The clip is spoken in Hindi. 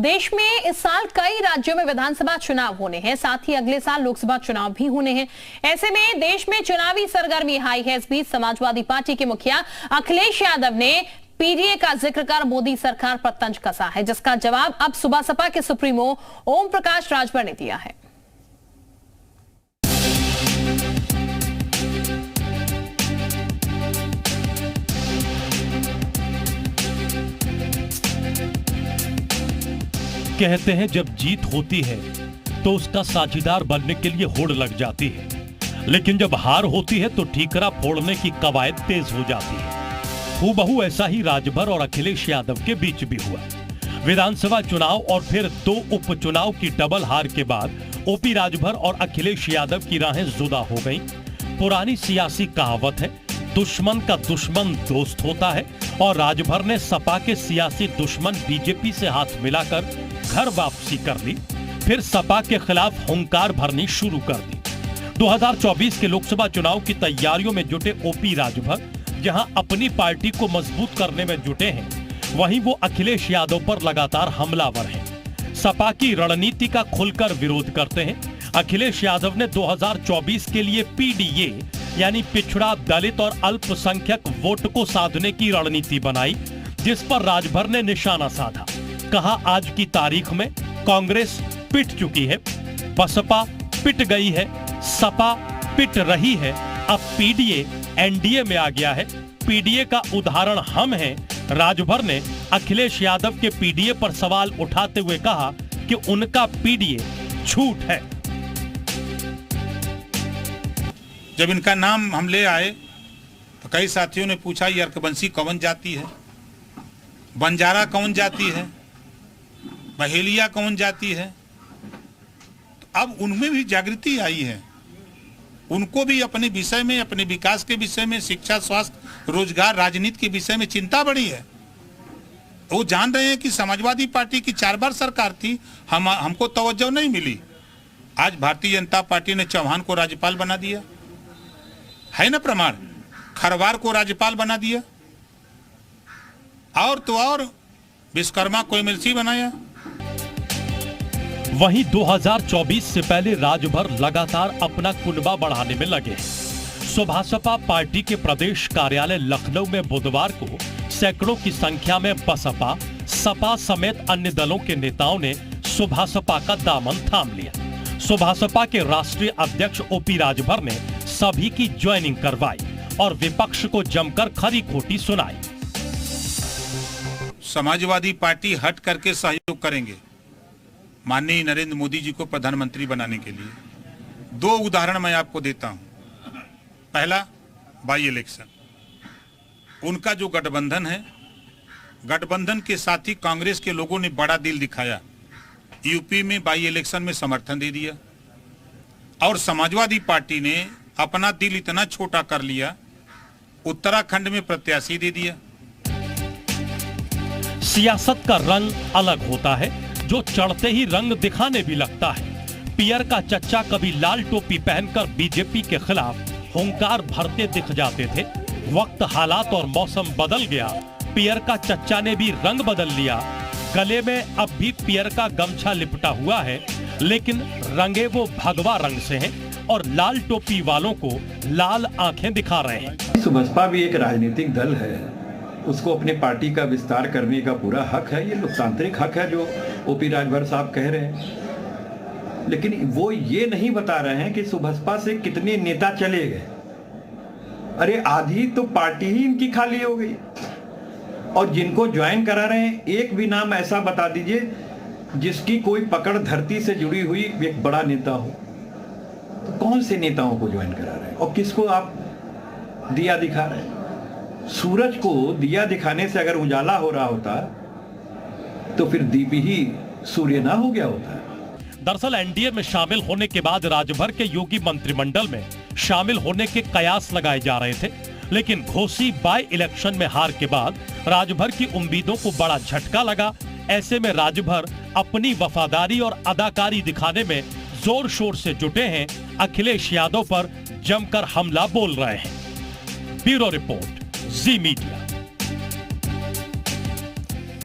देश में इस साल कई राज्यों में विधानसभा चुनाव होने हैं, साथ ही अगले साल लोकसभा चुनाव भी होने हैं। ऐसे में देश में चुनावी सरगर्मी हाई है। इस बीच समाजवादी पार्टी के मुखिया अखिलेश यादव ने पीडीए का जिक्र कर मोदी सरकार पर तंज कसा है, जिसका जवाब अब सुबह सपा के सुप्रीमो ओम प्रकाश राजभर ने दिया है। कहते हैं जब जीत होती है तो उसका साझीदार बनने के लिए होड़ लग जाती है, लेकिन जब हार होती है तो ठीकरा फोड़ने की कवायद तेज हो जाती है। हूबहू ऐसा ही राजभर और अखिलेश यादव के बीच भी हुआ। विधानसभा चुनाव और फिर 2 उपचुनाव की डबल हार के बाद ओपी राजभर और अखिलेश यादव की राहें जुदा हो गईं। पुरानी सियासी कहावत है, दुश्मन का दुश्मन दोस्त होता है, और राजभर ने सपा के सियासी दुश्मन बीजेपी से हाथ मिलाकर घर वापसी कर ली। फिर सपा के खिलाफ हुंकार भरनी शुरू कर दी। 2024 के लोकसभा चुनाव की तैयारियों में जुटे ओपी राजभर जहां अपनी पार्टी को मजबूत करने में जुटे हैं, वहीं वो अखिलेश यादव पर लगातार हमलावर हैं। सपा की रणनीति का खुलकर विरोध करते हैं। अखिलेश यादव ने 2024 के लिए पीडीए यानी पिछड़ा, दलित और अल्पसंख्यक वोट को साधने की रणनीति बनाई, जिस पर राजभर ने निशाना साधा। कहा आज की तारीख में कांग्रेस पिट चुकी है, बसपा पिट गई है, सपा पिट रही है, अब पीडीए एनडीए में आ गया है। पीडीए का उदाहरण हम हैं। राजभर ने अखिलेश यादव के पीडीए पर सवाल उठाते हुए कहा कि उनका पीडीए झूठ है। जब इनका नाम हम ले आए तो कई साथियों ने पूछा ये अर्कबंसी कौन जाती है, बंजारा कौन जाती है, बहेलिया कौन जाती है। तो अब उनमें भी जागृति आई है, उनको भी अपने विषय में, अपने विकास के विषय में, शिक्षा, स्वास्थ्य, रोजगार, राजनीति के विषय में चिंता बढ़ी है। वो जान रहे हैं कि समाजवादी पार्टी की 4 बार सरकार थी, हमको तवज्जो नहीं मिली। आज भारतीय जनता पार्टी ने चौहान को राज्यपाल बना दिया, है ना प्रमाण। खरवार को राज्यपाल बना दिया, और तो और विश्वकर्मा को एमएलसी बनाया। वहीं 2024 से पहले राजभर लगातार अपना कुनबा बढ़ाने में लगे। सुबह सपा पार्टी के प्रदेश कार्यालय लखनऊ में बुधवार को सैकड़ों की संख्या में बसपा, सपा समेत अन्य दलों के नेताओं ने सुबह सपा का दामन थाम लिया। सुबह सपा के राष्ट्रीय अध्यक्ष ओपी राजभर ने सभी की ज्वाइनिंग करवाई और विपक्ष को जमकर खरी खोटी सुनाई। समाजवादी पार्टी हट करके सहयोग करेंगे माननीय नरेंद्र मोदी जी को प्रधानमंत्री बनाने के लिए। 2 उदाहरण मैं आपको देता हूं। पहला, बाई इलेक्शन। उनका जो गठबंधन है, गठबंधन के साथ ही कांग्रेस के लोगों ने बड़ा दिल दिखाया, यूपी में बाई इलेक्शन में समर्थन दे दिया, और समाजवादी पार्टी ने अपना दिल इतना छोटा कर लिया, उत्तराखंड में प्रत्याशी दे दिया। सियासत का रंग अलग होता है, जो चढ़ते ही रंग दिखाने भी लगता है। पियर का चच्चा कभी लाल टोपी पहनकर बीजेपी के खिलाफ हुंकार भरते दिख जाते थे। वक्त, हालात और मौसम बदल गया, पियर का चच्चा ने भी रंग बदल लिया। गले में अब भी पियर का गमछा लिपटा हुआ है, लेकिन रंगे वो भगवा रंग से हैं और लाल टोपी वालों को लाल आंखें दिखा रहे हैं। बसपा भी एक राजनीतिक दल है, उसको अपनी पार्टी का विस्तार करने का पूरा हक है। ये लोकतांत्रिक हक है जो ओपी राजभर साहब कह रहे हैं, लेकिन वो ये नहीं बता रहे हैं कि सुबसपा से कितने नेता चले गए। अरे आधी तो पार्टी ही इनकी खाली हो गई, और जिनको ज्वाइन करा रहे हैं, एक भी नाम ऐसा बता दीजिए जिसकी कोई पकड़ धरती से जुड़ी हुई एक बड़ा नेता हो। तो कौन से नेताओं को ज्वाइन करा रहे हैं और किसको आप दिया दिखा रहे हैं? सूरज को दिया दिखाने से अगर उजाला हो रहा होता तो फिर दीप ही सूर्य ना हो गया होता। दरअसल एनडीए में शामिल होने के बाद राजभर के योगी मंत्रिमंडल में शामिल होने के कयास लगाए जा रहे थे, लेकिन घोसी बाय इलेक्शन में हार के बाद राजभर की उम्मीदों को बड़ा झटका लगा। ऐसे में राजभर अपनी वफादारी और अदाकारी दिखाने में जोर शोर से जुटे हैं। अखिलेश यादव पर जमकर हमला बोल रहे हैं। ब्यूरो रिपोर्ट, जी मीडिया।